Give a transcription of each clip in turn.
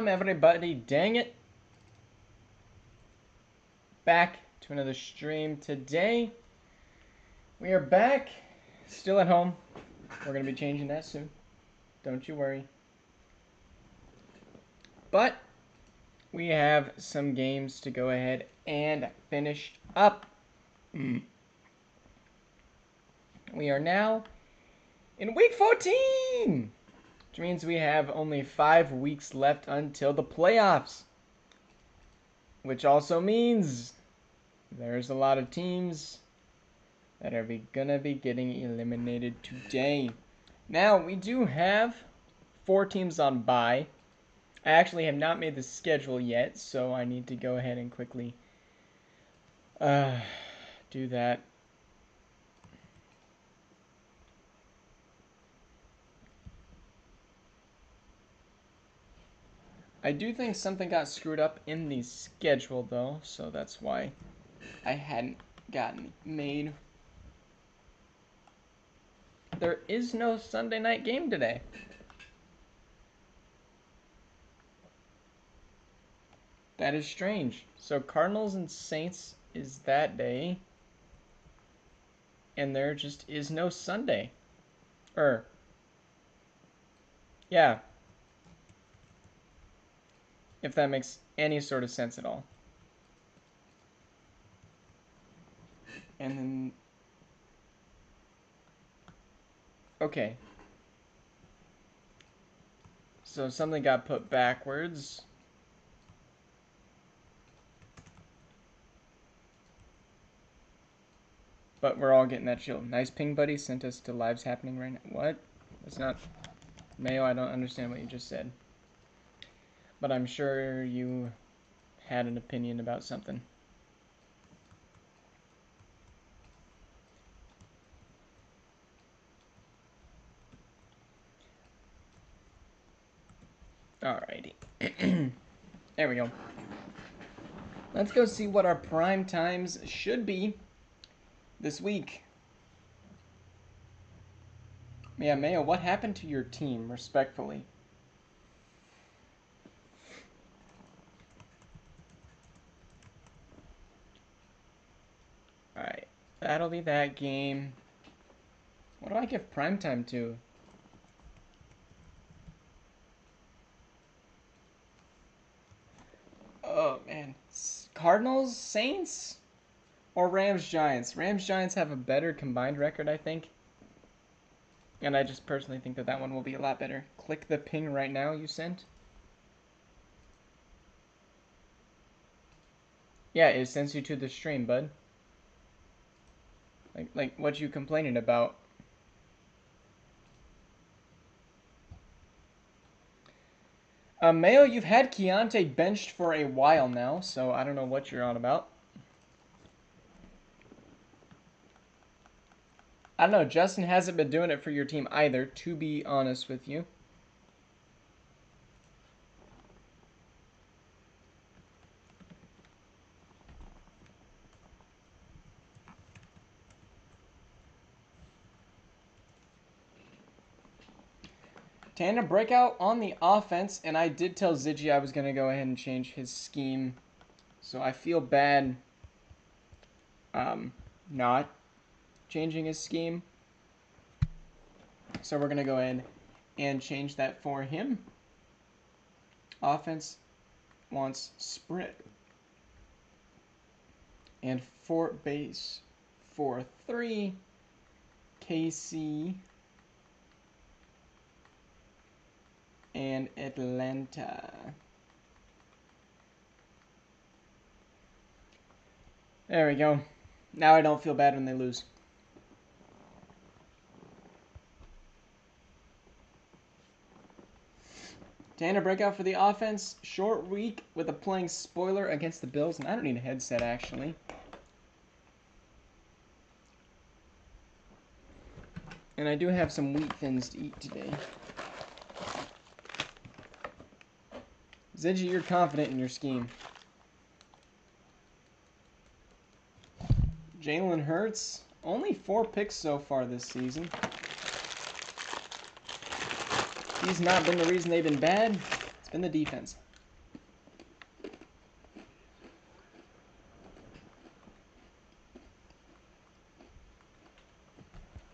Welcome, everybody. Dang it. Back to another stream today. We are back, still at home. We're going to be changing that soon. Don't you worry. But we have some games to go ahead and finish up. We are now in week 14, which means we have only 5 weeks left until the playoffs. Which also means there's a lot of teams that are gonna be getting eliminated today. Now, we do have 4 teams on bye. I actually have not made the schedule yet, so I need to go ahead and quickly do that. I do think something got screwed up in the schedule, though, so that's why I hadn't gotten it made. There is no Sunday night game today. That is strange. So Cardinals and Saints is that day, and there just is no Sunday. Yeah. If that makes any sort of sense at all. And then... Okay. So something got put backwards. But we're all getting that chill. Nice ping, buddy. Sent us to lives happening right now. What? That's not... Mayo, I don't understand what you just said. But I'm sure you had an opinion about something. Alrighty. There we go. Let's go see what our prime times should be this week. Yeah, Mayo, what happened to your team, respectfully? Alright, that'll be that game. What do I give primetime to? Oh, man. Cardinals, Saints, or Rams, Giants? Rams, Giants have a better combined record, I think. And I just personally think that that one will be a lot better. Click the ping right now you sent. Yeah, it sends you to the stream, bud. Like what you complaining about? Mayo, you've had Keontae benched for a while now, so I don't know what you're on about. I don't know, Justin hasn't been doing it for your team either, to be honest with you. Tandem breakout on the offense, and I did tell Ziggy I was going to go ahead and change his scheme. So I feel bad not changing his scheme. So we're going to go ahead and change that for him. Offense wants spread. And Fort base 4-3. KC and Atlanta. There we go. Now I don't feel bad when they lose. Tanner breakout for the offense. Short week with a playing spoiler against the Bills. And I don't need a headset, actually. And I do have some wheat thins to eat today. Ziggy, you're confident in your scheme. Jalen Hurts, only 4 picks so far this season. He's not been the reason they've been bad. It's been the defense.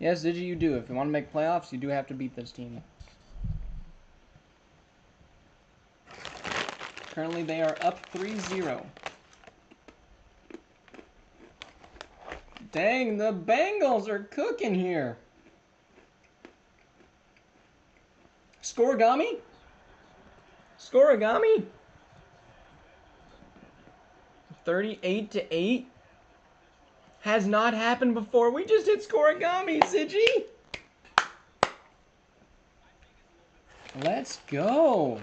Yes, Digi, you do. If you want to make playoffs, you do have to beat this team. Currently, they are up 3-0. Dang, the Bengals are cooking here. Scorigami? Scorigami? 38-8? Has not happened before. We just hit Scorigami, Ziggy. Let's go.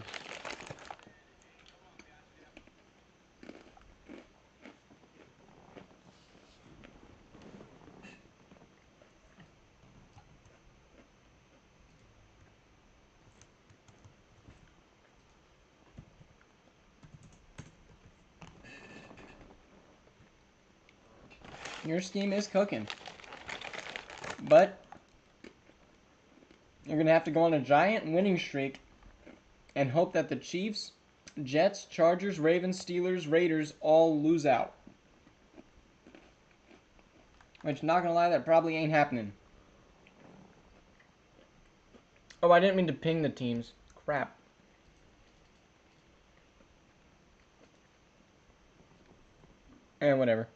Your scheme is cooking. But you're going to have to go on a giant winning streak and hope that the Chiefs, Jets, Chargers, Ravens, Steelers, Raiders all lose out. Which, not going to lie, that probably ain't happening. Oh, I didn't mean to ping the teams. Crap. Whatever.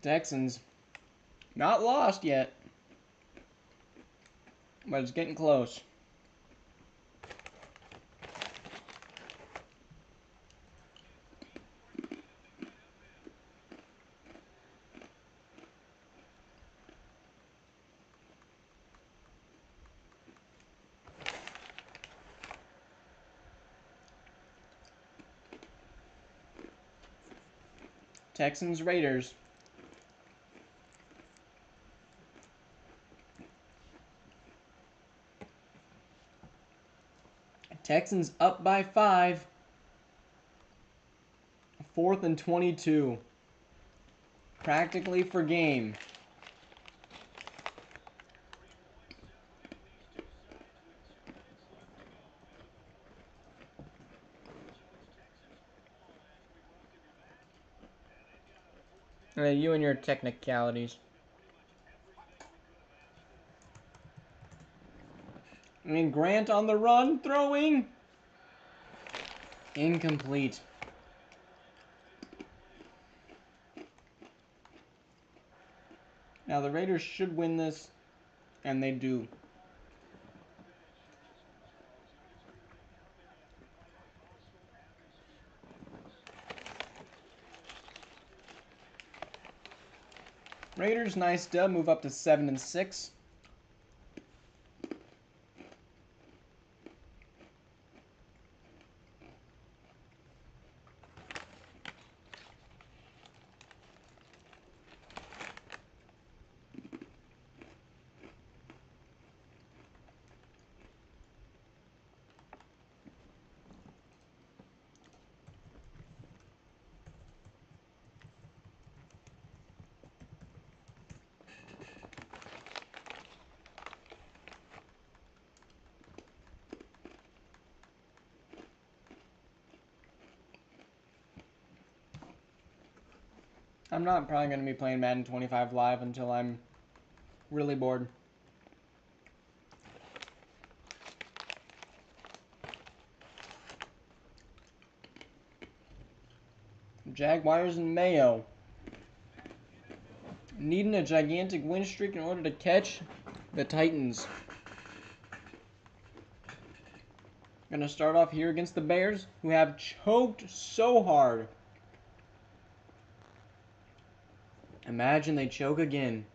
Texans, not lost yet, but it's getting close. Texans, Raiders. Texans up by 5. 4th and 22. Practically for game. You and your technicalities. And Grant on the run, throwing. Incomplete. Now the Raiders should win this, and they do. Raiders, nice dub, move up to 7-6. I'm not probably going to be playing Madden 25 live until I'm really bored. Jaguars and Mayo. Needing a gigantic win streak in order to catch the Titans. Gonna start off here against the Bears, who have choked so hard. Imagine they choke again.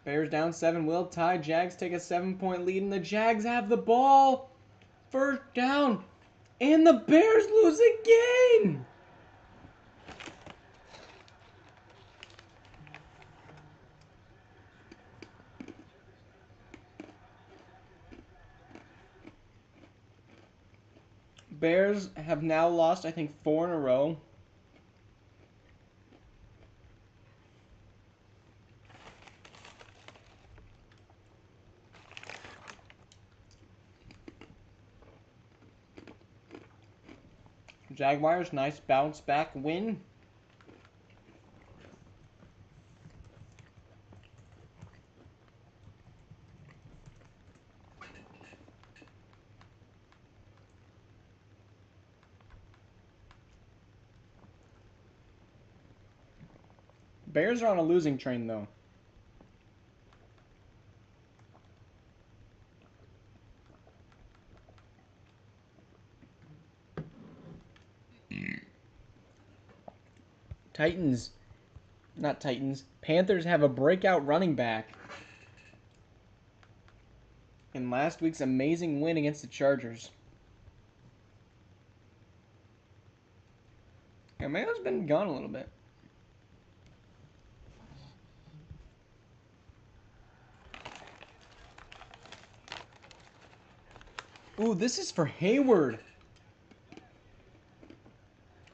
Bears down 7, will tie. Jags take a 7-point lead, and the Jags have the ball. First down, and the Bears lose again. Bears have now lost, I think, 4 in a row. Jaguars, nice bounce back win. Bears are on a losing train, though. Panthers have a breakout running back in last week's amazing win against the Chargers. Yeah, Mayo's been gone a little bit. Ooh, this is for Hayward.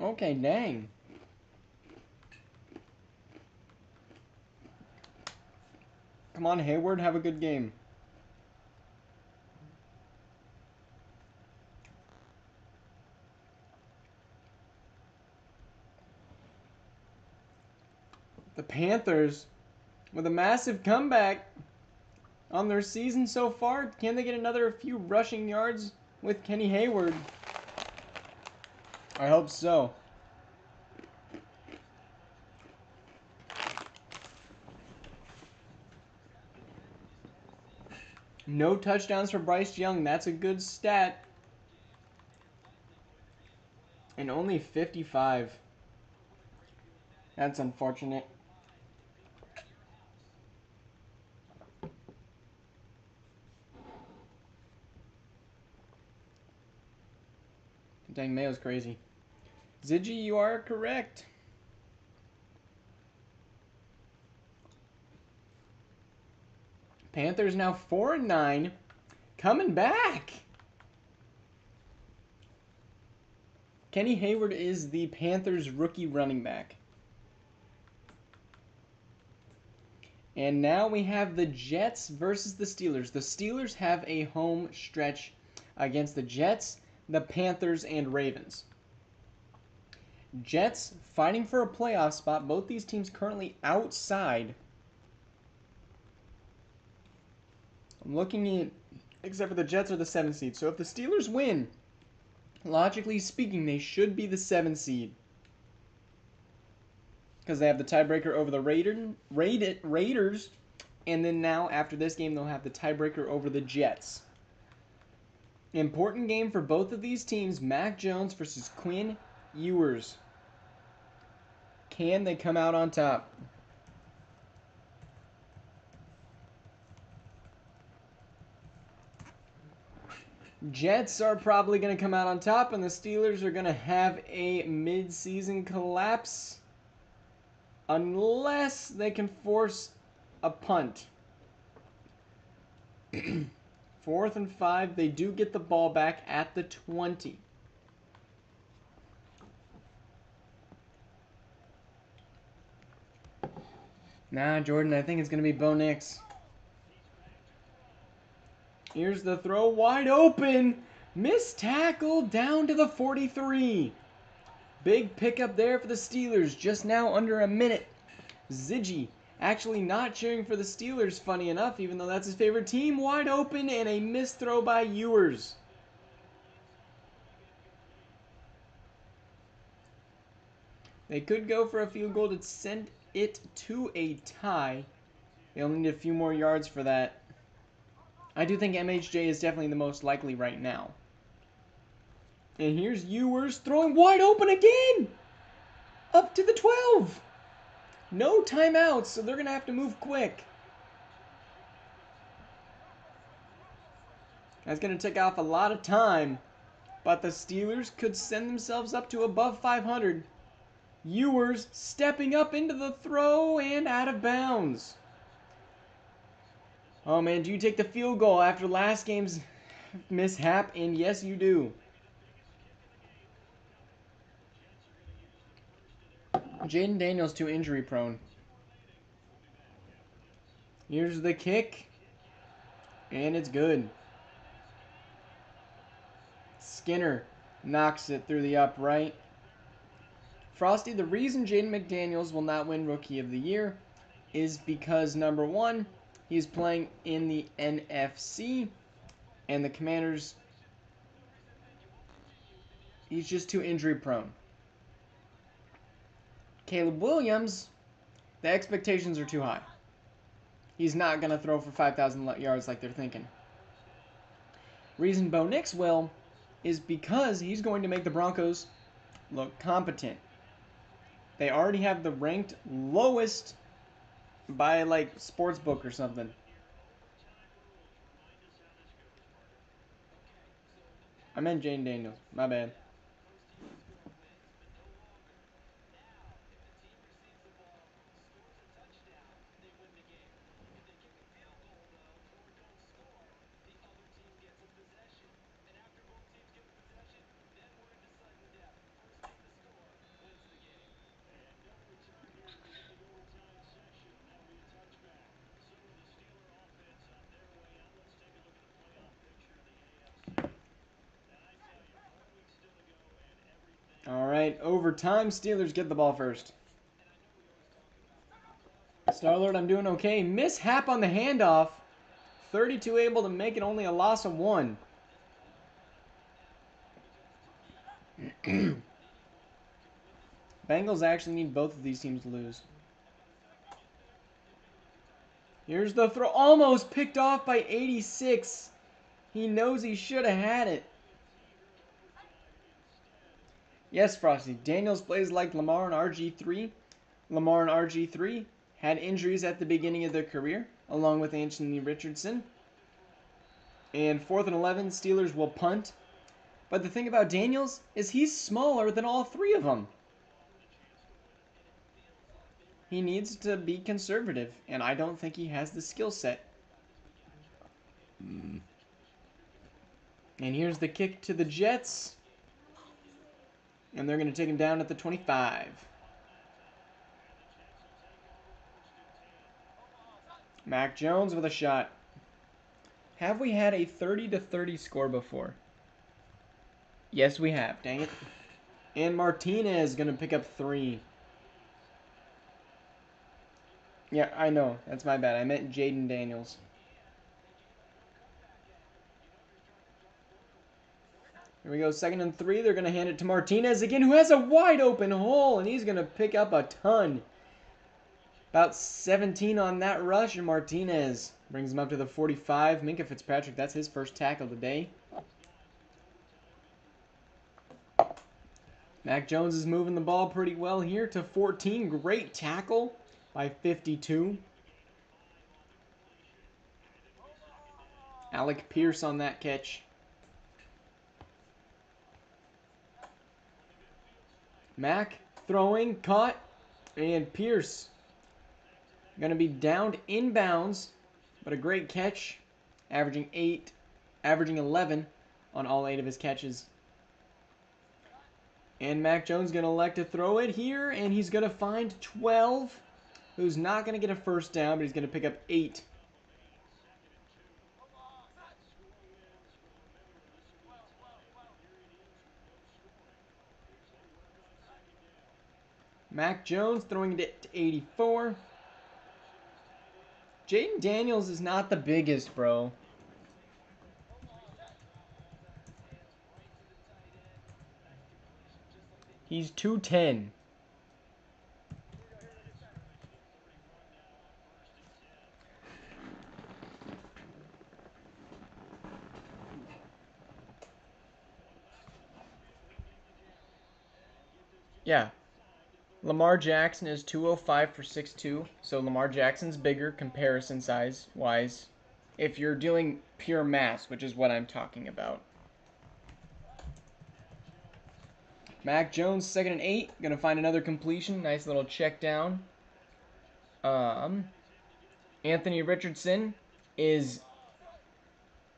Okay, dang. Come on, Hayward, have a good game. The Panthers, with a massive comeback on their season so far, can they get another few rushing yards with Kenny Hayward? I hope so. No touchdowns for Bryce Young. That's a good stat. And only 55. That's unfortunate. Dang, Mayo's crazy. Ziggy, you are correct. Panthers now 4-9. Coming back. Kenny Hayward is the Panthers rookie running back. And now we have the Jets versus the Steelers. The Steelers have a home stretch against the Jets, the Panthers, and Ravens. Jets fighting for a playoff spot. Both these teams currently outside. I'm looking at, except for the Jets are the 7th seed. So if the Steelers win, logically speaking, they should be the 7th seed. Because they have the tiebreaker over the Raiders. And then now, after this game, they'll have the tiebreaker over the Jets. Important game for both of these teams. Mac Jones versus Quinn Ewers. Can they come out on top? Jets are probably going to come out on top, and the Steelers are going to have a mid-season collapse unless they can force a punt. 4th and 5, they do get the ball back at the 20. Nah, Jordan, I think it's going to be Bo Nix. Here's the throw, wide open. Missed tackle down to the 43. Big pickup there for the Steelers, just now under a minute. Ziggy actually not cheering for the Steelers, funny enough, even though that's his favorite team. Wide open and a missed throw by Ewers. They could go for a field goal to send it to a tie. They'll need a few more yards for that. I do think MHJ is definitely the most likely right now. And here's Ewers throwing wide open again! Up to the 12! No timeouts, so they're going to have to move quick. That's going to take off a lot of time. But the Steelers could send themselves up to above 500. Ewers stepping up into the throw and out of bounds. Oh man, do you take the field goal after last game's mishap? And yes, you do. Jaden Daniels too injury prone. Here's the kick. And it's good. Skinner knocks it through the upright. Frosty, the reason Jaden McDaniels will not win Rookie of the Year is because, number one, he's playing in the NFC, and the Commanders, he's just too injury prone. Caleb Williams, the expectations are too high. He's not going to throw for 5,000 yards like they're thinking. Reason Bo Nix will is because he's going to make the Broncos look competent. They already have the ranked lowest by like Sportsbook or something. I meant Jane Daniels. My bad. All right, overtime. Steelers get the ball first. Star-Lord, I'm doing okay. Mishap on the handoff. 32 able to make it, only a loss of 1. Bengals actually need both of these teams to lose. Here's the throw. Almost picked off by 86. He knows he should have had it. Yes, Frosty. Daniels plays like Lamar and RG3. Lamar and RG3 had injuries at the beginning of their career, along with Anthony Richardson. And 4th and 11, Steelers will punt. But the thing about Daniels is he's smaller than all three of them. He needs to be conservative, and I don't think he has the skill set. And here's the kick to the Jets. And they're going to take him down at the 25. Mac Jones with a shot. Have we had a 30-30 score before? Yes, we have. Dang it. And Martinez going to pick up 3. Yeah, I know. That's my bad. I meant Jaden Daniels. Here we go. 2nd and 3. They're going to hand it to Martinez again, who has a wide open hole, and he's going to pick up a ton. About 17 on that rush, and Martinez brings him up to the 45. Minkah Fitzpatrick, that's his first tackle today. Mac Jones is moving the ball pretty well here to 14. Great tackle by 52. Alec Pierce on that catch. Mac throwing, caught, and Pierce going to be downed inbounds, but a great catch, averaging 11 on all 8 of his catches. And Mac Jones going to elect to throw it here, and he's going to find 12, who's not going to get a first down, but he's going to pick up 8. Mac Jones throwing it to 84. Jaden Daniels is not the biggest, bro. He's 210. Yeah. Lamar Jackson is 205 for 6'2", so Lamar Jackson's bigger comparison size-wise, if you're dealing pure mass, which is what I'm talking about. Mac Jones, 2nd and 8, going to find another completion. Nice little check down. Anthony Richardson is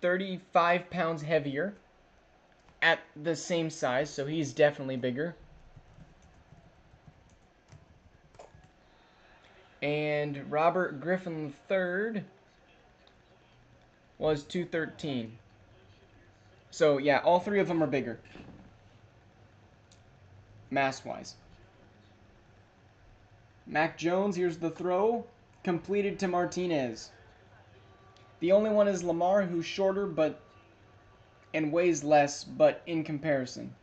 35 pounds heavier at the same size, so he's definitely bigger. And Robert Griffin III was 213. So yeah, all three of them are bigger, mass-wise. Mac Jones, here's the throw, completed to Martinez. The only one is Lamar, who's shorter but and weighs less, but in comparison.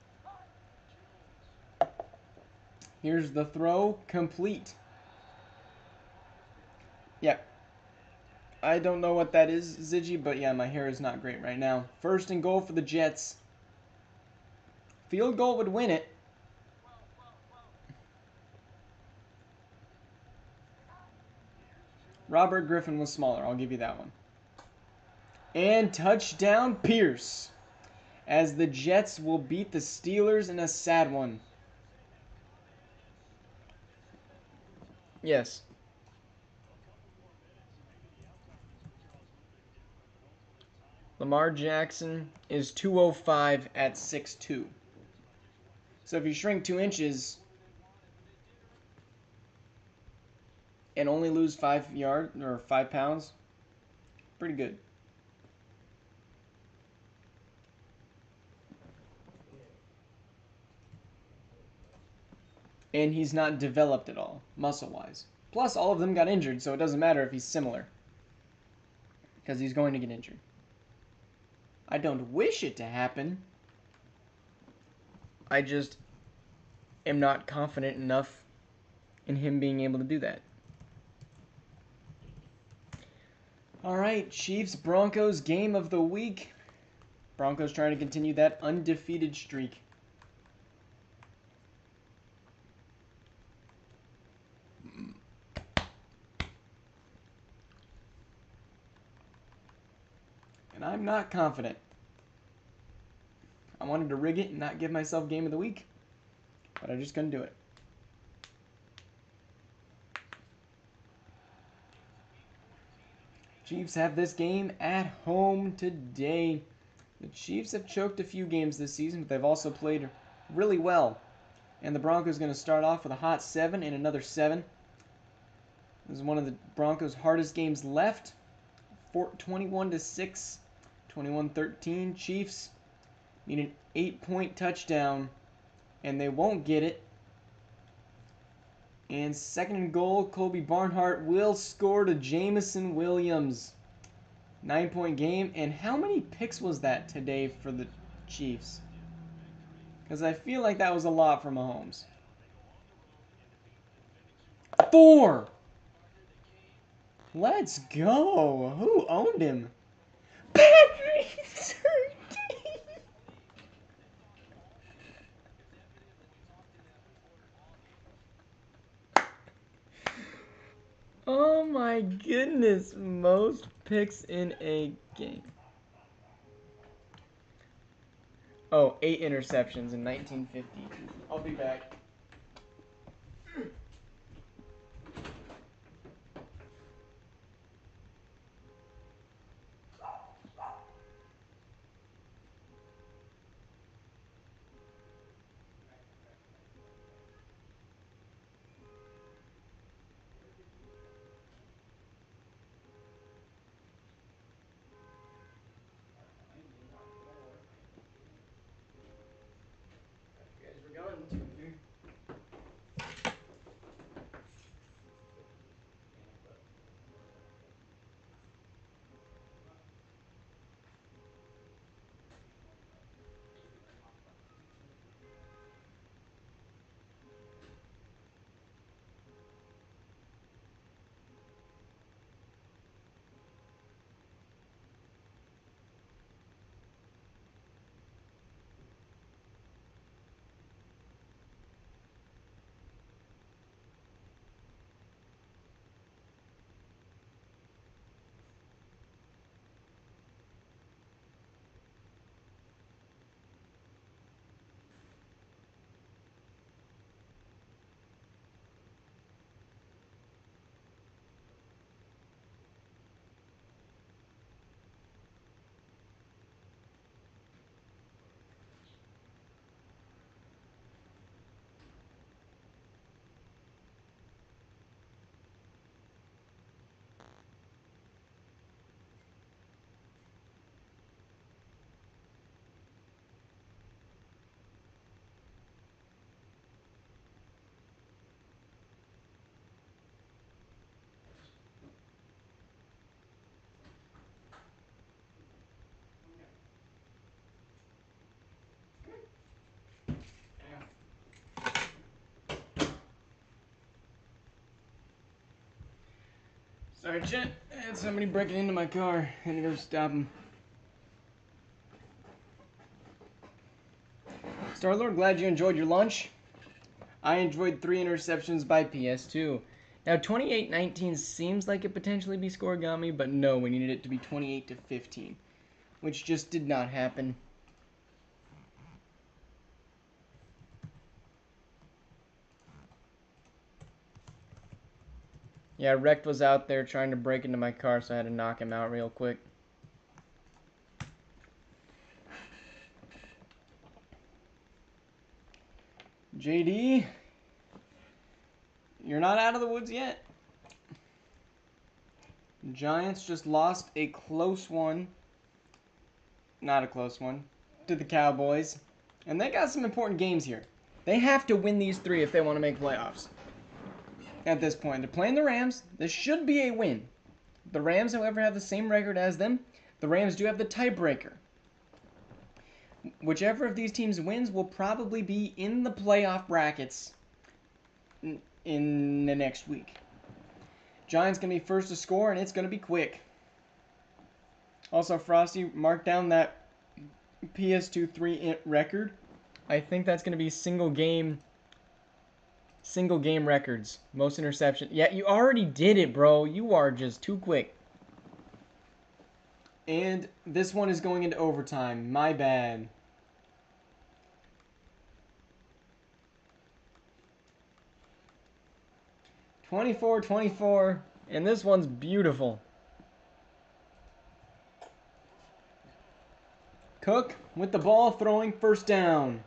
Here's the throw, complete. Yep. I don't know what that is, Ziggy, but yeah, my hair is not great right now. First and goal for the Jets. Field goal would win it. Robert Griffin was smaller, I'll give you that one. And touchdown, Pierce, as the Jets will beat the Steelers in a sad one. Yes. Lamar Jackson is 205 at 6'2". So if you shrink 2 inches and only lose 5 yards or 5 pounds, pretty good. And he's not developed at all, muscle-wise. Plus, all of them got injured, so it doesn't matter if he's similar, because he's going to get injured. I don't wish it to happen. I just am not confident enough in him being able to do that. All right, Chiefs-Broncos game of the week. Broncos trying to continue that undefeated streak. And I'm not confident. I wanted to rig it and not give myself game of the week, but I just couldn't do it. Chiefs have this game at home today. The Chiefs have choked a few games this season, but they've also played really well. And the Broncos going to start off with a hot 7 and another 7. This is one of the Broncos' hardest games left. 21-6, 21-13. Chiefs need an 8-point touchdown, and they won't get it. And second and goal, Colby Barnhart will score to Jameson Williams. 9-point game. And how many picks was that today for the Chiefs? Because I feel like that was a lot for Mahomes. 4! Let's go. Who owned him? Patrick Surtain. Oh my goodness. Most picks in a game. Oh, 8 interceptions in 1950. I'll be back. You guys were gone too. Sorry, Chet. I had somebody breaking into my car. I had to go stop him. Starlord, glad you enjoyed your lunch. I enjoyed 3 interceptions by PS2. Now, 28-19 seems like it potentially be scoregami, but no, we needed it to be 28-15, which just did not happen. Yeah, Rect was out there trying to break into my car, so I had to knock him out real quick. JD, you're not out of the woods yet. Giants just lost a close one. Not a close one. To the Cowboys. And they got some important games here. They have to win these 3 if they want to make playoffs. At this point, they're playing the Rams. This should be a win. The Rams, however, have the same record as them. The Rams do have the tiebreaker. Whichever of these teams wins will probably be in the playoff brackets in the next week. Giants going to be first to score, and it's going to be quick. Also, Frosty, mark down that PS2 3 record. I think that's going to be single game records. Most interception. Yeah, you already did it, bro. You are just too quick. And this one is going into overtime. My bad. (24-24), and this one's beautiful. Cook with the ball, throwing, first down.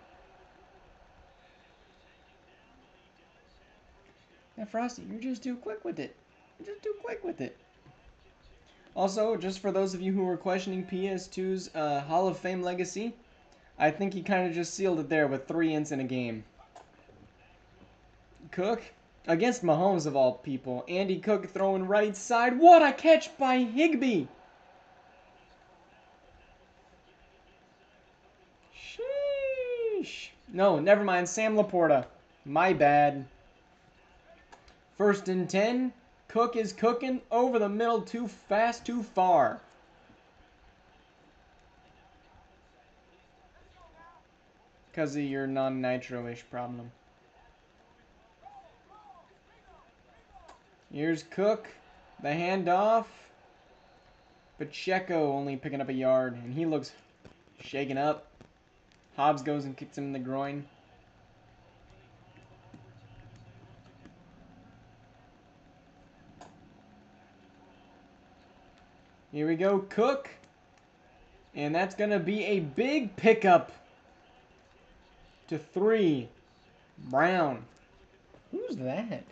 Yeah, Frosty, you're just too quick with it. You're just too quick with it. Also, just for those of you who were questioning PS2's Hall of Fame legacy, I think he kind of just sealed it there with 3 ints in a game. Cook against Mahomes of all people. Andy Cook throwing right side. What a catch by Higbee! Sheesh. No, never mind. Sam Laporta. My bad. 1st and 10. Cook is cooking over the middle. Too fast, too far. Because of your non-nitro-ish problem. Here's Cook. The handoff. Pacheco only picking up a yard. And he looks shaken up. Hobbs goes and kicks him in the groin. Here we go, Cook. And that's going to be a big pickup to 3. Brown. Who's that?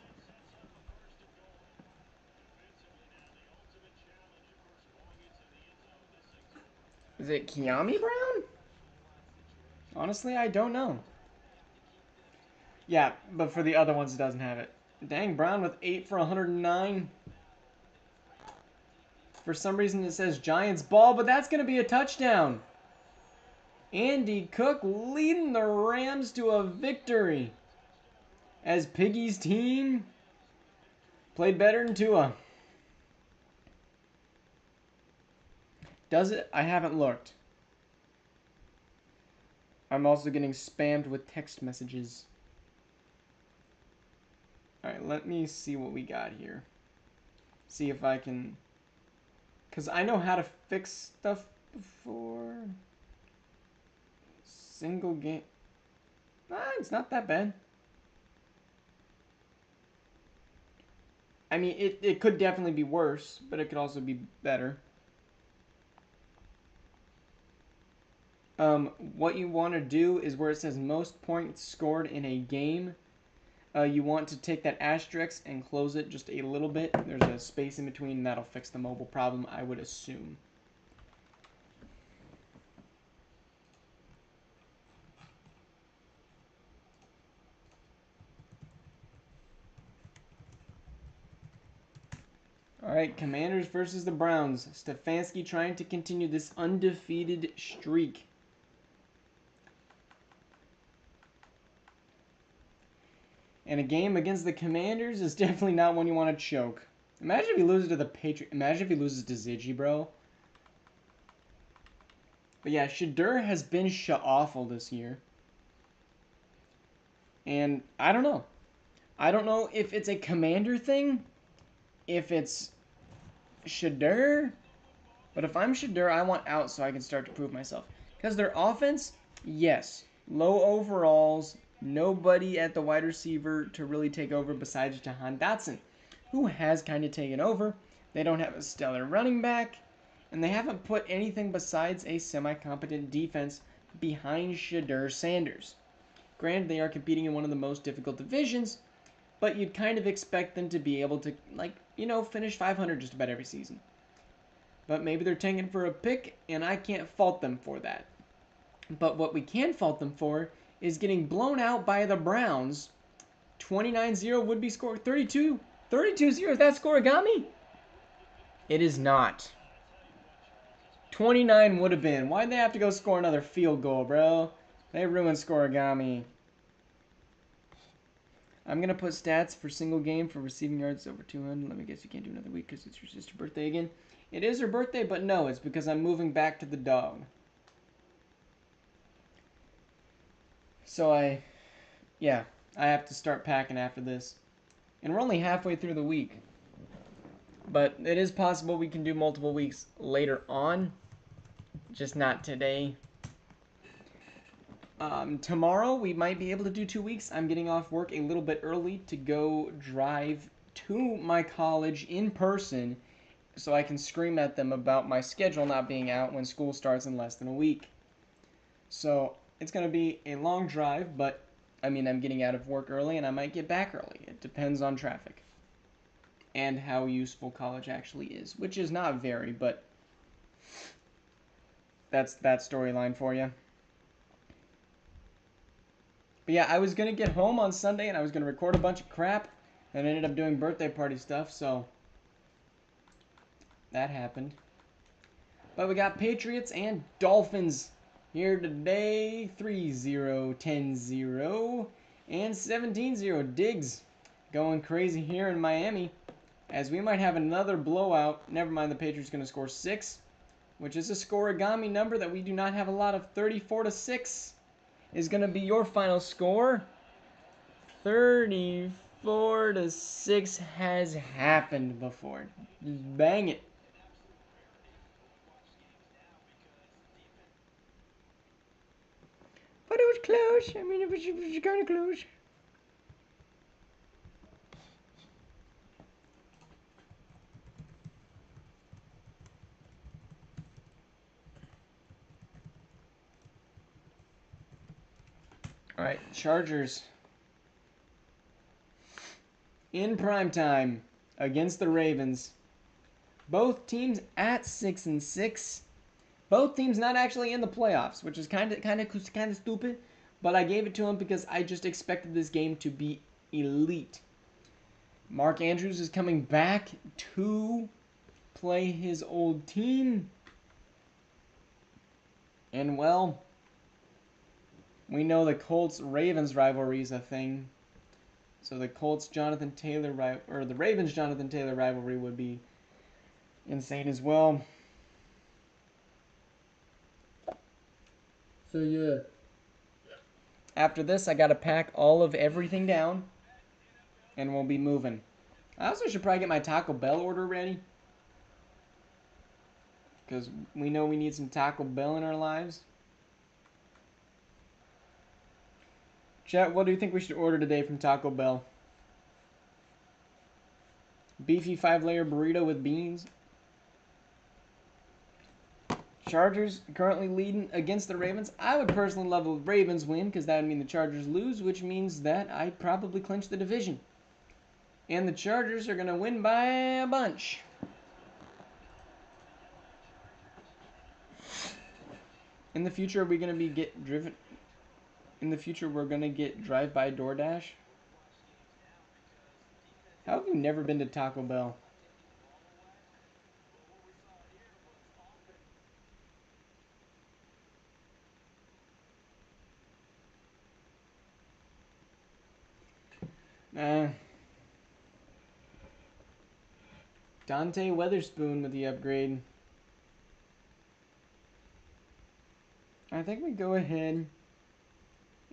Is it Kiami Brown? Honestly, I don't know. Yeah, but for the other ones, it doesn't have it. Dang, Brown with 8 for 109. For some reason, it says Giants ball, but that's going to be a touchdown. Andy Cook leading the Rams to a victory. As Piggy's team played better than Tua. Does it? I haven't looked. I'm also getting spammed with text messages. Alright, let me see what we got here. See if I can... Because I know how to fix stuff before. Single game. It's not that bad. I mean, it could definitely be worse, but it could also be better. What you want to do is where it says most points scored in a game, you want to take that asterisk and close it just a little bit. There's a space in between, and that'll fix the mobile problem, I would assume. All right, Commanders versus the Browns. Stefanski trying to continue this undefeated streak. And a game against the Commanders is definitely not one you want to choke. Imagine if he loses to the Patriots. Imagine if he loses to Ziggy, bro. But yeah, Shadur has been awful this year. And I don't know. I don't know if it's a commander thing, if it's Shadur. But if I'm Shadur, I want out so I can start to prove myself. Because their offense, yes, low overalls, nobody at the wide receiver to really take over besides Jahan Dotson, who has kind of taken over. They don't have a stellar running back, and they haven't put anything besides a semi-competent defense behind Shadur Sanders. Granted, they are competing in one of the most difficult divisions, but you'd kind of expect them to be able to, finish 500 just about every season. But maybe they're tanking for a pick, and I can't fault them for that. But what we can fault them for is getting blown out by the Browns. 29-0 would be score. 32-0. Is that scoregami? It is not. 29 would have been. Why'd they have to go score another field goal, bro? They ruined scoregami. I'm going to put stats for single game for receiving yards over 200. Let me guess you can't do another week because it's your sister's birthday again. It is her birthday, but no, it's because I'm moving back to the dog. So I have to start packing after this. And we're only halfway through the week. But it is possible we can do multiple weeks later on. Just not today. Tomorrow we might be able to do 2 weeks. I'm getting off work a little bit early to go drive to my college in person so I can scream at them about my schedule not being out when school starts in less than a week. So it's going to be a long drive, but I'm getting out of work early and I might get back early. It depends on traffic and how useful college actually is, which is not very, but that's that storyline for you. But yeah, I was going to get home on Sunday and I was going to record a bunch of crap and ended up doing birthday party stuff, so that happened. But we got Patriots and Dolphins here today. 3-0, 10-0, and 17-0. Diggs going crazy here in Miami as we might have another blowout. Never mind, the Patriots going to score 6, which is a scoregami number that we do not have a lot of. 34-6 is going to be your final score. 34-6 has happened before. Just bang it. But it was close. It was kind of close. All right, Chargers in primetime against the Ravens. Both teams at 6-6. Both teams not actually in the playoffs, which is kind of stupid. But I gave it to them because I just expected this game to be elite. Mark Andrews is coming back to play his old team. And well, we know the Colts-Ravens rivalry is a thing. So the Colts-Jonathan Taylor or the Ravens-Jonathan Taylor rivalry would be insane as well. So yeah. After this, I gotta pack all of everything down, and we'll be moving. I also should probably get my Taco Bell order ready, because we know we need some Taco Bell in our lives. Chat, what do you think we should order today from Taco Bell? Beefy 5-layer burrito with beans. Chargers currently leading against the Ravens. I would personally love a Ravens win because that would mean the Chargers lose, which means that I'd probably clinch the division. And the Chargers are going to win by a bunch. In the future, are we going to be driven? In the future, we're going to get drive-by DoorDash? How have you never been to Taco Bell? Dante Weatherspoon with the upgrade. I think we go ahead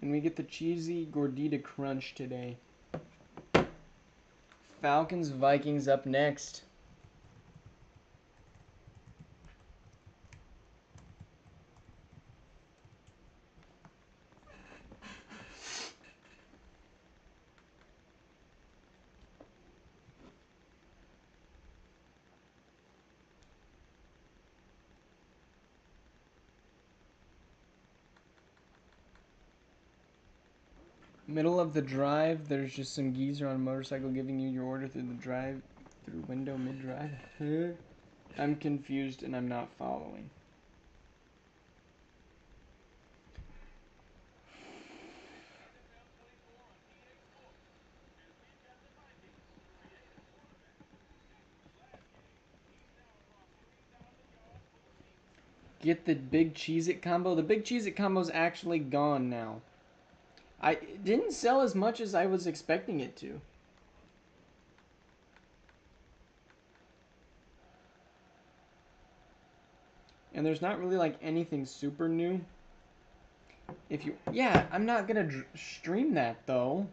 and we get the cheesy gordita crunch today. Falcons Vikings up next. Middle of the drive, there's just some geezer on a motorcycle giving you your order through the drive-through window mid-drive. I'm confused and I'm not following. Get the big Cheez-It combo. The big Cheez-It combo is actually gone now. It didn't sell as much as I was expecting it to. And there's not really like anything super new. Yeah, I'm not gonna stream that though.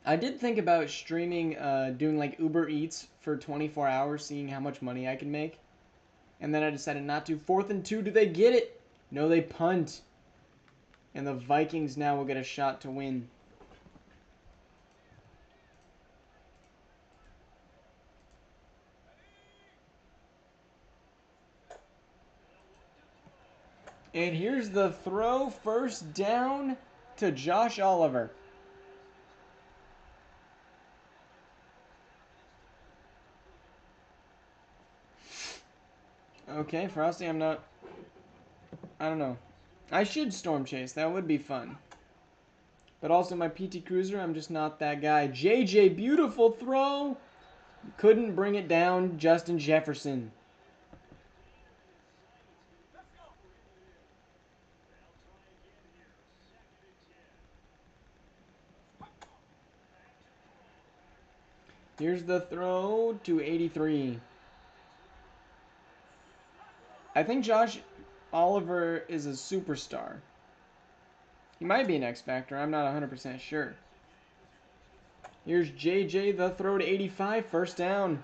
I did think about streaming, doing like Uber Eats for 24 hours, seeing how much money I can make. And then I decided not to. 4th and 2, do they get it? No, they punt. And the Vikings now will get a shot to win. And here's the throw, first down to Josh Oliver. Okay, Frosty, I don't know. I should storm chase, that would be fun. But also my PT Cruiser, I'm just not that guy. JJ, beautiful throw. Couldn't bring it down, Justin Jefferson. Here's the throw to 83. I think Josh Oliver is a superstar. He might be an X Factor. I'm not 100% sure. Here's JJ, the throw to 85. First down.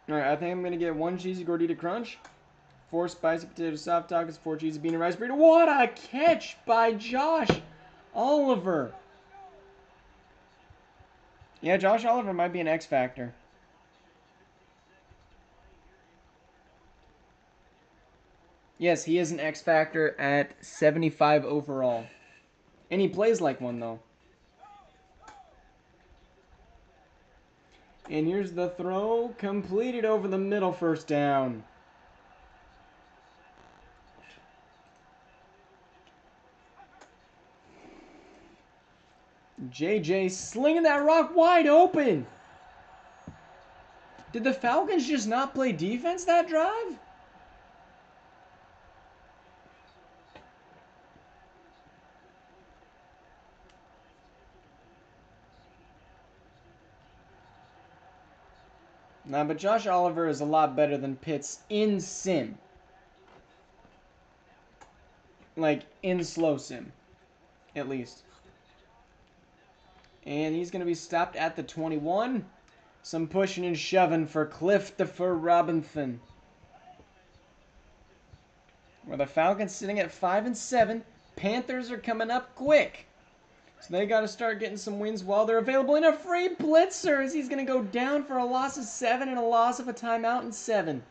Alright, I think I'm going to get 1 cheesy gordita crunch, 4 spicy potato soft tacos, 4 cheesy bean and rice burrito. What a catch by Josh Oliver. Yeah, Josh Oliver might be an X Factor. Yes, he is an X Factor at 75 overall. And he plays like one, though. And here's the throw, completed over the middle, first down. JJ slinging that rock wide open. Did the Falcons just not play defense that drive? Nah, but Josh Oliver is a lot better than Pitts in sim. Like, in slow sim. At least. And he's going to be stopped at the 21. Some pushing and shoving for Christopher Robinson. Where the Falcons sitting at 5 and 7. Panthers are coming up quick. So they got to start getting some wins while they're available. And a free blitzer as he's going to go down for a loss of 7 and a loss of a timeout in 7.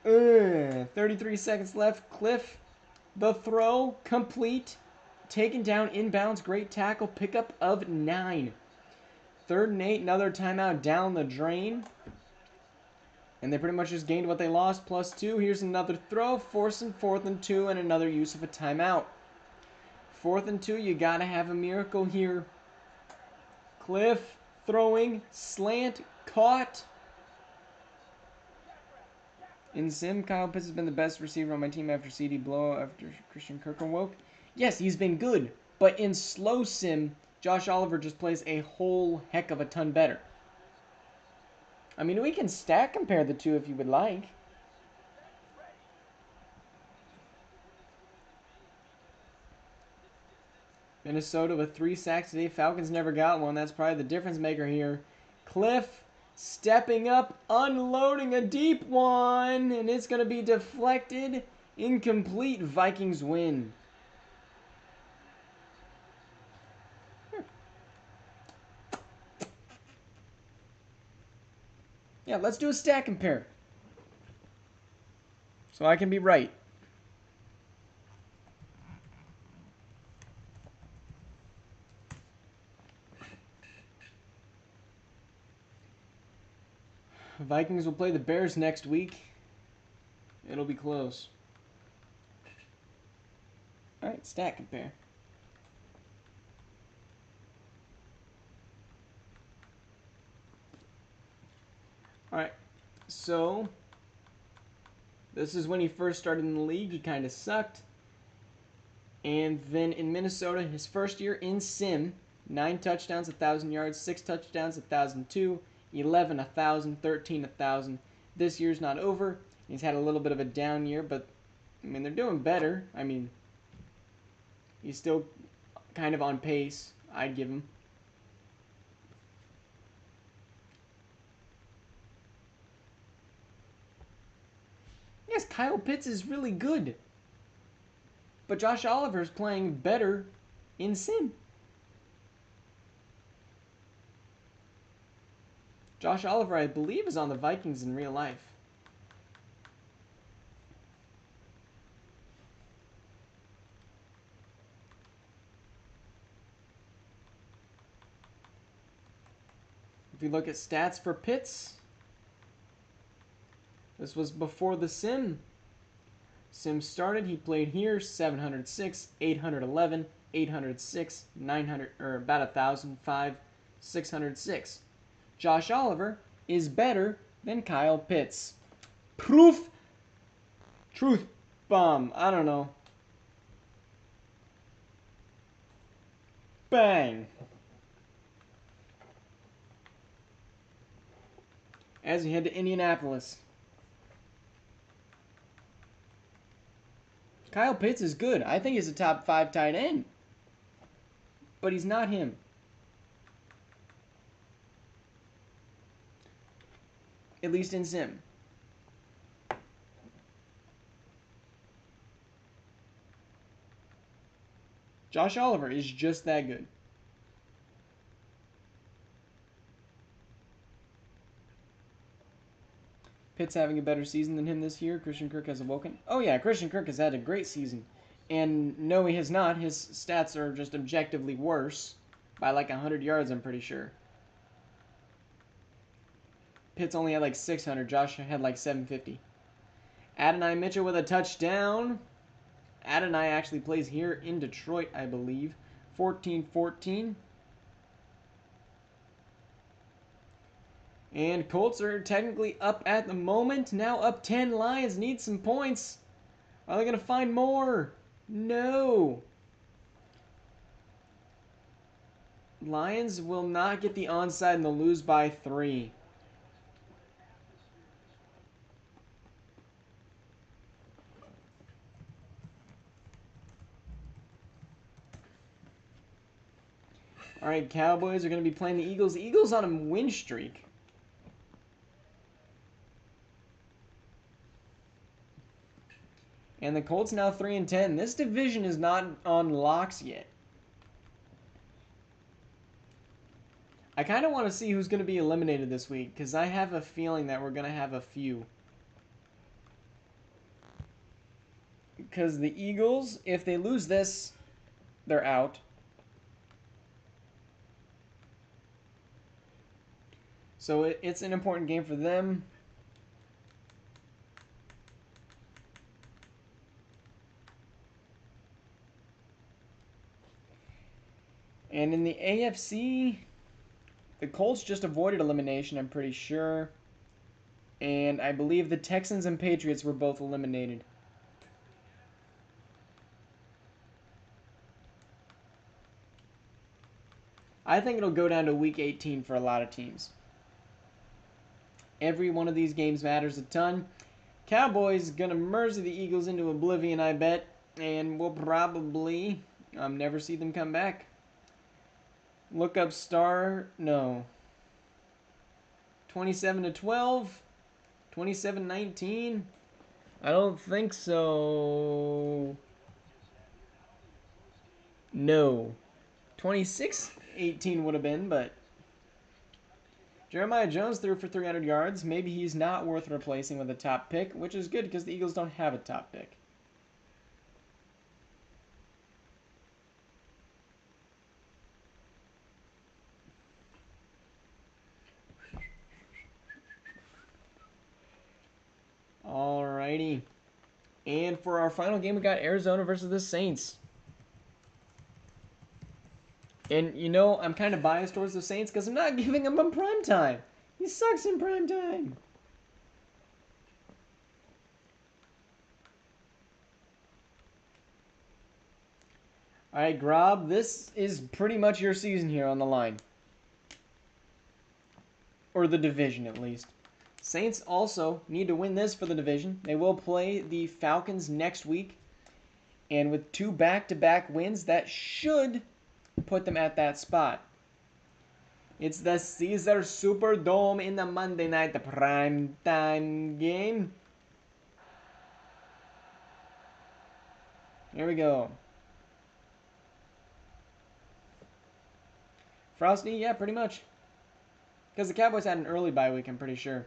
33 seconds left. Cliff, the throw, complete. Taken down inbounds. Great tackle. Pickup of 9. 3rd and 8. Another timeout down the drain. And they pretty much just gained what they lost. +2. Here's another throw. Forcing 4th and 2. And another use of a timeout. 4th and 2. You got to have a miracle here. Cliff throwing. Slant. Caught. In Sim, Kyle Pitts has been the best receiver on my team after CD Blow after Christian Kirk awoke. Yes, he's been good, but in slow Sim, Josh Oliver just plays a whole heck of a ton better. I mean, we can stat compare the two if you would like. Minnesota with 3 sacks today. Falcons never got one. That's probably the difference maker here. Cliff stepping up, unloading a deep one, and it's going to be deflected. Incomplete. Vikings win. Yeah, let's do a stat compare. So I can be right. Vikings will play the Bears next week. It'll be close. Alright, stat compare. Alright, so this is when he first started in the league. He kind of sucked. And then in Minnesota, his first year in Sim, 9 touchdowns, 1,000 yards, 6 touchdowns, 1,002, 11, 1,000, 13, 1,000. This year's not over. He's had a little bit of a down year, but, I mean, they're doing better. I mean, he's still kind of on pace, I'd give him. Yes, Kyle Pitts is really good. But Josh Oliver's playing better in Sim. Josh Oliver, I believe, is on the Vikings in real life. If you look at stats for Pitts, this was before the Sim. Sim started, he played here 706, 811, 806, 900, or about 1,005, 606. Josh Oliver is better than Kyle Pitts. Proof? Truth bomb. I don't know. Bang. As we head to Indianapolis. Kyle Pitts is good. I think he's a top 5 tight end. But he's not him. At least in Sim. Josh Oliver is just that good. Pitt's having a better season than him this year. Christian Kirk has awoken. Oh, yeah, Christian Kirk has had a great season. And no, he has not. His stats are just objectively worse by like 100 yards, I'm pretty sure. Pitts only had like 600. Josh had like 750. Adonai Mitchell with a touchdown. Adonai actually plays here in Detroit, I believe. 14-14. And Colts are technically up at the moment. Now up 10. Lions need some points. Are they going to find more? No. Lions will not get the onside and they'll lose by 3. All right, Cowboys are going to be playing the Eagles. The Eagles on a win streak. And the Colts now 3-10. This division is not on locks yet. I kind of want to see who's going to be eliminated this week because I have a feeling that we're going to have a few. Because the Eagles, if they lose this, they're out. So it's an important game for them. And in the AFC, the Colts just avoided elimination, I'm pretty sure. And I believe the Texans and Patriots were both eliminated. I think it'll go down to week 18 for a lot of teams. Every one of these games matters a ton. Cowboys gonna merge the Eagles into oblivion, I bet, and we'll probably never see them come back. Look up no. 27-12, 27-19. I don't think so. No. 26-18 would have been, but Jeremiah Jones threw for 300 yards. Maybe he's not worth replacing with a top pick, which is good because the Eagles don't have a top pick. Alrighty. And for our final game, we got Arizona versus the Saints. And, you know, I'm kind of biased towards the Saints because I'm not giving him a prime time. He sucks in prime time. All right, Grob, this is pretty much your season here on the line. Or the division, at least. Saints also need to win this for the division. They will play the Falcons next week. And with 2 back-to-back wins, that should put them at that spot. It's the Caesar Superdome in the Monday night, the prime time game. Here we go. Frosty, yeah, pretty much. Because the Cowboys had an early bye week, I'm pretty sure.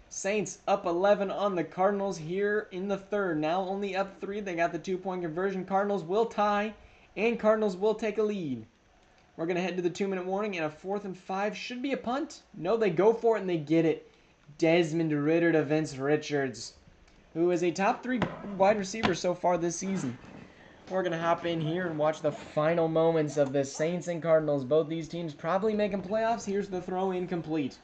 Saints up 11 on the Cardinals here in the third. Now only up 3. They got the 2-point conversion. Cardinals will tie, and Cardinals will take a lead. We're going to head to the 2-minute warning, and a 4th and 5 should be a punt. No, they go for it, and they get it. Desmond Ridder to Vince Richards, who is a top 3 wide receiver so far this season. We're going to hop in here and watch the final moments of the Saints and Cardinals. Both these teams probably making playoffs. Here's the throw incomplete.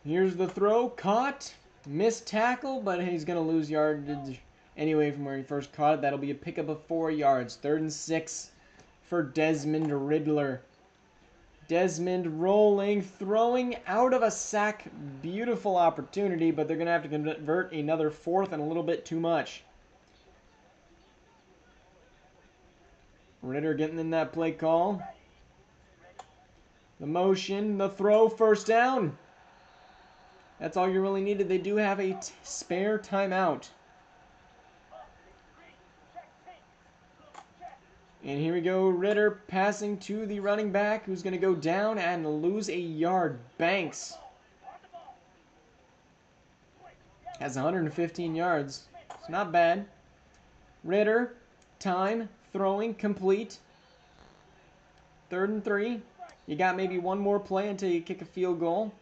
Here's the throw, caught, missed tackle, but he's going to lose yardage anyway from where he first caught it. That'll be a pickup of 4 yards. 3rd and 6 for Desmond Ridder. Desmond rolling, throwing out of a sack. Beautiful opportunity, but they're going to have to convert another 4th and a little bit too much. Ridder getting in that play call. The motion, the throw, 1st down. That's all you really needed. They do have a spare timeout. And here we go, Ridder passing to the running back, who's going to go down and lose a yard. Banks has 115 yards. It's not bad. Ridder, time, throwing, complete. 3rd and 3. You got maybe one more play until you kick a field goal.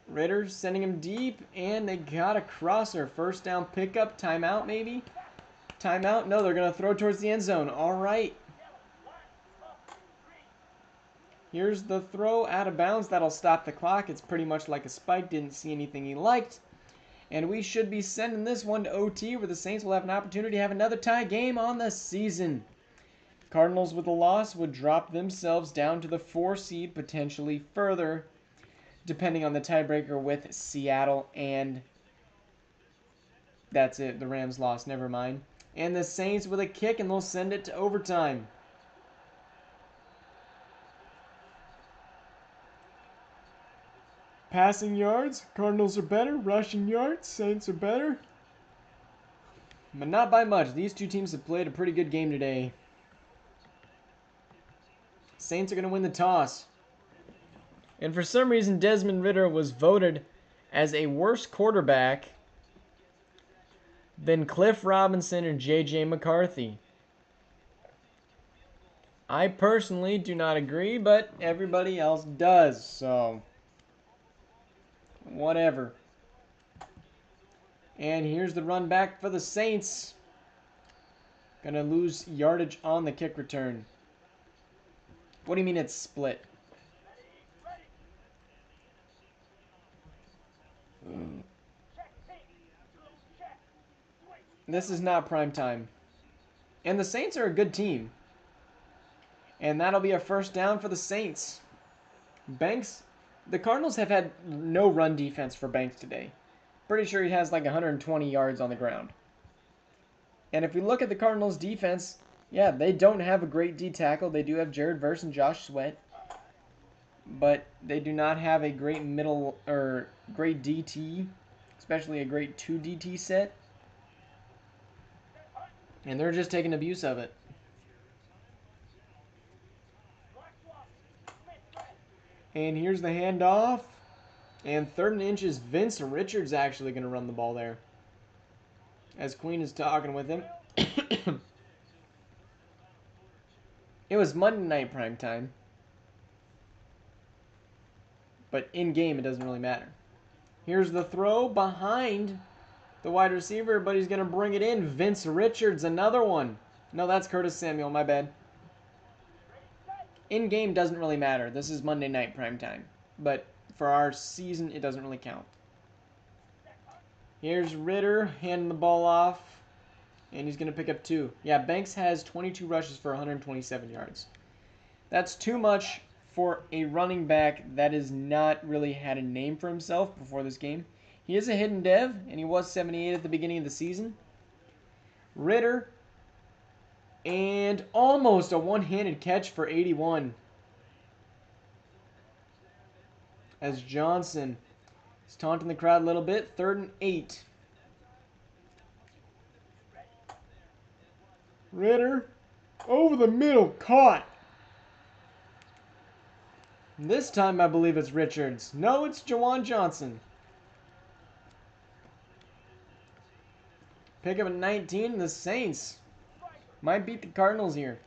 Ridder sending him deep, and they got a crosser. 1st down pickup, timeout maybe? Timeout? No, they're going to throw towards the end zone. All right. Here's the throw out of bounds. That'll stop the clock. It's pretty much like a spike. Didn't see anything he liked. And we should be sending this one to OT, where the Saints will have an opportunity to have another tie game on the season. Cardinals with a loss would drop themselves down to the 4 seed, potentially further, depending on the tiebreaker with Seattle, and that's it. The Rams lost. Never mind. And the Saints with a kick, and they'll send it to overtime. Passing yards, Cardinals are better. Rushing yards, Saints are better. But not by much. These two teams have played a pretty good game today. Saints are going to win the toss. And for some reason, Desmond Ridder was voted as a worse quarterback than Cliff Robinson and J.J. McCarthy. I personally do not agree, but everybody else does, so whatever. And here's the run back for the Saints. Gonna lose yardage on the kick return. What do you mean it's split? This is not prime time. And the Saints are a good team. And that'll be a first down for the Saints. Banks, the Cardinals have had no run defense for Banks today. Pretty sure he has like 120 yards on the ground. And if we look at the Cardinals defense, yeah, they don't have a great D tackle. They do have Jared Verse and Josh Sweat. But they do not have a great middle or great DT, especially a great 2 DT set. And they're just taking abuse of it. And here's the handoff. And 3rd and inches, Vince Richards actually going to run the ball there. As Queen is talking with him. It was Monday night prime time. But in-game, it doesn't really matter. Here's the throw behind the wide receiver, but he's going to bring it in. Vince Richards, another one. No, that's Curtis Samuel, my bad. In-game doesn't really matter. This is Monday night prime time. But for our season, it doesn't really count. Here's Ritter handing the ball off. And he's going to pick up 2. Yeah, Banks has 22 rushes for 127 yards. That's too much for a running back that has not really had a name for himself before this game. He is a hidden dev, and he was 78 at the beginning of the season. Ritter, and almost a one-handed catch for 81. As Johnson is taunting the crowd a little bit. 3rd and 8. Ritter, over the middle, caught. This time I believe it's Richards. No, it's Jawan Johnson. Pick up a 19. The Saints might beat the Cardinals here.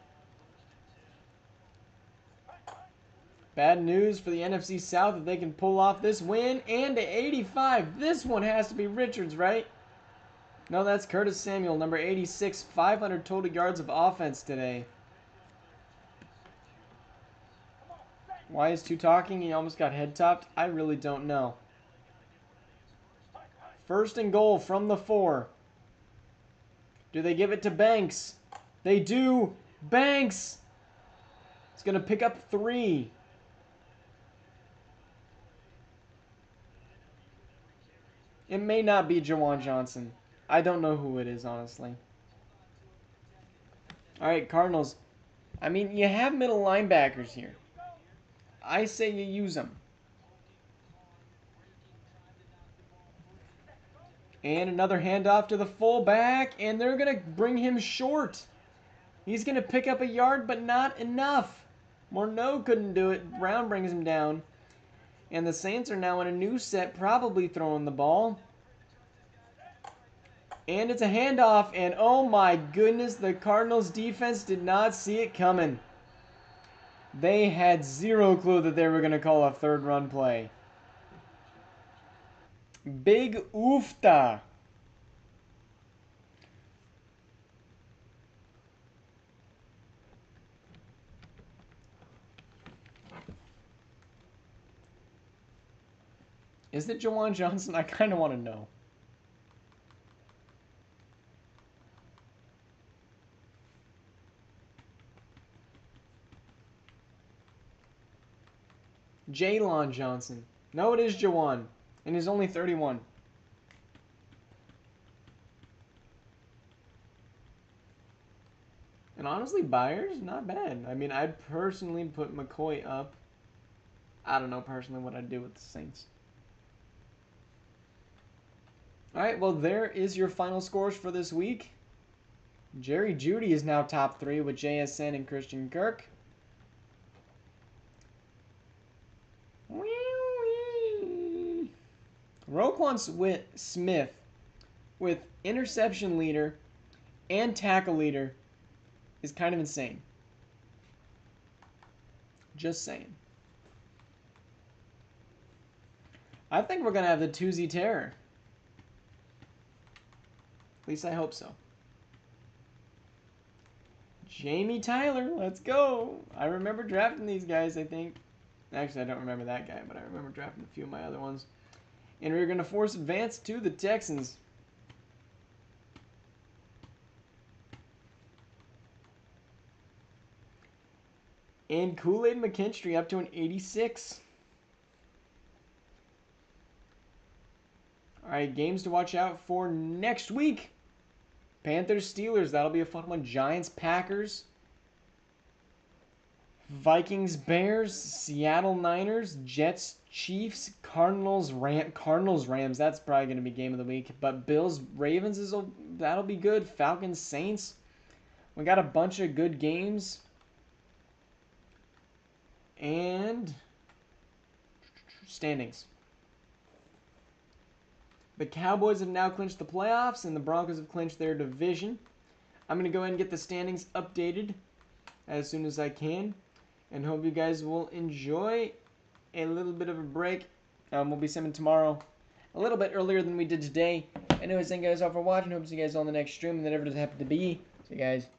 Bad news for the NFC South if they can pull off this win. And to 85. This one has to be Richards, right? No, that's Curtis Samuel, number 86. 500 total yards of offense today. Why is 2 talking? He almost got head topped. I really don't know. 1st and goal from the 4. Do they give it to Banks? They do. Banks! It's going to pick up 3. It may not be Jawan Johnson. I don't know who it is, honestly. All right, Cardinals. I mean, you have middle linebackers here. I say you use them. And another handoff to the fullback, and they're going to bring him short. He's going to pick up a yard, but not enough. Morneau couldn't do it. Brown brings him down. And the Saints are now in a new set, probably throwing the ball. And it's a handoff, and oh my goodness, the Cardinals defense did not see it coming. They had 0 clue that they were going to call a 3rd run play. Big oofta. Is it Jawan Johnson? I kind of want to know. Jaylon Johnson. No, it is Jawan. And he's only 31. And honestly, Byers, not bad. I mean, I'd personally put McCoy up. I don't know personally what I'd do with the Saints. All right, well, there is your final scores for this week. Jerry Jeudy is now top 3 with JSN and Christian Kirk. Roquan Smith with interception leader and tackle leader is kind of insane. Just saying. I think we're going to have the 2Z Terror. least I hope so. Jamie Tyler, let's go. I remember drafting these guys, I think. Actually, I don't remember that guy, but I remember drafting a few of my other ones. And we're going to force advance to the Texans. And Kool-Aid McKinstry up to an 86. All right, games to watch out for next week. Panthers, Steelers, that'll be a fun one. Giants, Packers. Vikings, Bears, Seattle Niners, Jets, Chiefs, Cardinals, Rams. That's probably going to be game of the week. But Bills, Ravens that'll be good. Falcons, Saints. We got a bunch of good games. And standings. The Cowboys have now clinched the playoffs, and the Broncos have clinched their division. I'm going to go ahead and get the standings updated as soon as I can, and hope you guys will enjoy a little bit of a break. We'll be simming tomorrow a little bit earlier than we did today. Anyways, thank you guys all for watching. Hope to see you guys on the next stream, whenever it happen to be. See you guys.